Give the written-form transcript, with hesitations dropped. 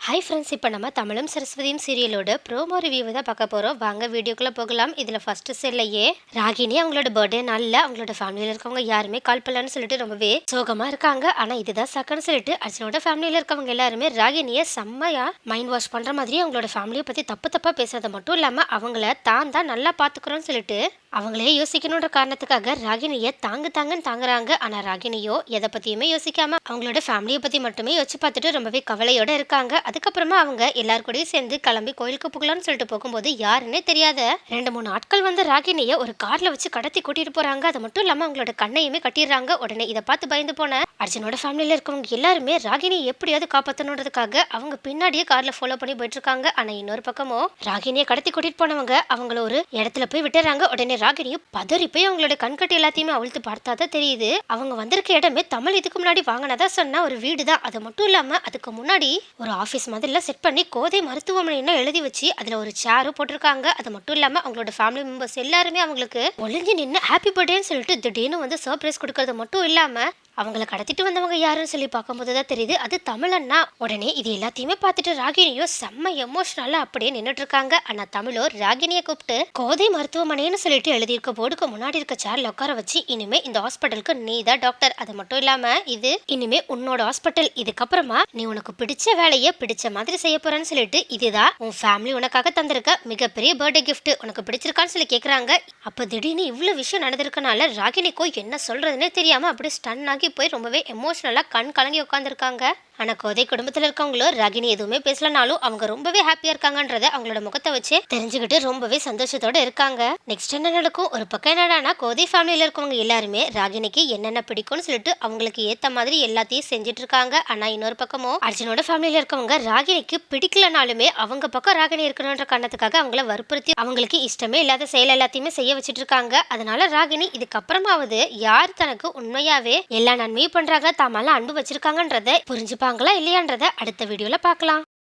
Hi friends, இப்போ நம்ம தமிழும் சரஸ்வதியும் சீரியலோட ப்ரோமோ ரிவ்யூ தான் பார்க்க போகிறோம். வாங்க வீடியோக்குள்ளே போகலாம். இதில் ஃபர்ஸ்ட் செல்லையே ராகினி அவங்களோட பர்த்டே நாளில் அவங்களோட ஃபேமிலியில் இருக்கவங்க யாருமே கால் பண்ணலான்னு சொல்லிட்டு ரொம்பவே சோகமாக இருக்காங்க. ஆனால் இதுதான் சக்கன்னு சொல்லிட்டு அர்ஜுனோட ஃபேமிலியில் இருக்கவங்க எல்லாருமே ராகினியை செம்மையாக மைண்ட் வாஷ் பண்ணுற மாதிரி அவங்களோட ஃபேமிலியை பற்றி தப்பாக பேசுறது மட்டும் இல்லாமல் அவங்கள தான் நல்லா பார்த்துக்குறோன்னு சொல்லிட்டு அவங்களே யோசிக்கணுன்ற காரணத்துக்காக ராகினியை தாங்கன்னு தாங்குறாங்க. ஆனால் ராகினியோ எதை பற்றியுமே யோசிக்காம அவங்களோட ஃபேமிலியை பற்றி மட்டுமே யோசிச்சு பார்த்துட்டு ரொம்பவே கவலையோட இருக்காங்க. அதுக்கப்புறமா அவங்க எல்லாரு கூடயும் சேர்ந்து கிளம்பி கோயிலுக்கு போகலான்னு சொல்லிட்டு போகும்போது யாருன்னே தெரியாத 2-3 ஆட்கள் வந்து ராகினியை ஒரு கார்ல வச்சு கடத்தி கூட்டிட்டு போறாங்க. அது மட்டும் இல்லாம அவங்களோட கண்ணையுமே கட்டிடுறாங்க. உடனே இதை பார்த்து பயந்து போன அர்ஜுனோட ஃபேமிலியில இருக்கவங்க எல்லாருமே ராகினியை எப்படியாவது காப்பாற்றணுன்றதுக்காக அவங்க பின்னாடியே கார்ல ஃபாலோ பண்ணி போயிட்டு இருக்காங்க. ஆனா இன்னொரு பக்கமோ ராகினியை கடத்தி கூட்டிட்டு போனவங்க அவங்கள ஒரு இடத்துல போய் விட்டுறாங்க. உடனே ராகினியும் பதறி போய் அவங்களோட கண்கட்டி எல்லாத்தையுமே அவிழ்த்து பார்த்தாதான் தெரியுது அவங்க வந்திருக்க இடமே தமிழ் இதுக்கு முன்னாடி வாங்கினதா சொன்ன ஒரு வீடு தான். அது மட்டும் இல்லாம அதுக்கு முன்னாடி ஒரு ஆபீஸ் மாதிரிலாம் செட் பண்ணி கோதை மருத்துவமனைன்னு எழுதி வச்சு அதுல ஒரு சேரும் போட்டிருக்காங்க. அது மட்டும் இல்லாம அவங்களோட ஃபேமிலி மெம்பர்ஸ் எல்லாருமே அவங்களுக்கு ஒளிஞ்சு நின்று ஹாப்பி பர்த்டேன்னு சொல்லிட்டு திடீர்னு வந்து சர்ப்ரைஸ் கொடுக்கறது மட்டும் இல்லாம அவங்கள கடத்திட்டு வந்தவங்க யாருன்னு சொல்லி பார்க்கும்போது தான் தெரியுது அது தமிழன்னா. உடனே இது எல்லாத்தையுமே பார்த்துட்டு ராகினியோ செம்ம எமோஷனலா அப்படியே நின்றுட்டு இருக்காங்க. ஆனா தமிழோ ராகினியை கூப்பிட்டு கோதை மருத்துவமனைன்னு சொல்லிட்டு எழுதியிருக்க போர்டுக்கு முன்னாடி இருக்க சேர்ல உட்கார வச்சு இனிமே இந்த ஹாஸ்பிட்டலுக்கு நீ தான் டாக்டர், அது மட்டும் இல்லாம இது இனிமே உன்னோட ஹாஸ்பிட்டல், இதுக்கப்புறமா நீ உனக்கு பிடிச்ச வேலையை பிடிச்ச மாதிரி செய்ய போறேன்னு சொல்லிட்டு இதுதான் உன் ஃபேமிலி உனக்காக தந்திருக்க மிகப்பெரிய பர்த்டே கிஃப்ட், உனக்கு பிடிச்சிருக்கான்னு சொல்லி கேட்குறாங்க. அப்போ திடீர்னு இவ்வளோ விஷயம் நடந்திருக்கனால ராகினிக்கோ என்ன சொல்றதுன்னே தெரியாம அப்படியே ஸ்டன் ஆகி போய் ரொம்பவே எமோஷனலா கண் கலங்கி உட்காந்துருக்காங்க. ஆனா கோதை குடும்பத்தில் இருக்கவங்களும் ராகினி எதுவுமே பேசலனாலும் அவங்க ரொம்பவே ஹாப்பியா இருக்காங்கன்றத அவங்களோட முகத்தை வச்சு தெரிஞ்சுக்கிட்டு ரொம்பவே சந்தோஷத்தோட இருக்காங்க. நெக்ஸ்ட் என்ன நடக்கும்? ஒரு பக்கம் என்னடானா கோதை ஃபேமிலியில இருக்கவங்க எல்லாருமே ராகினிக்கு என்னென்ன பிடிக்கும்னு சொல்லிட்டு அவங்களுக்கு ஏத்த மாதிரி எல்லாத்தையும் செஞ்சுட்டு இருக்காங்க. ஆனா இன்னொரு பக்கமோ அர்ஜுனோட ஃபேமிலியில இருக்கவங்க ராகினிக்கு பிடிக்கலனாலுமே அவங்க பக்கம் ராகினி இருக்கணும்ன்ற காரணத்துக்காக அவங்கள வற்புறுத்தி அவங்களுக்கு இஷ்டமே இல்லாத செயல் எல்லாத்தையுமே செய்ய வச்சுட்டு இருக்காங்க. அதனால ராகினி இதுக்கப்புறமாவது யார் தனக்கு உண்மையாவே எல்லா நன்மையும் பண்றாங்க, தாமெல்லாம் அன்பு வச்சிருக்காங்கன்றத புரிஞ்சுப்பாங்களா இல்லையான்றத அடுத்த வீடியோல பார்க்கலாம்.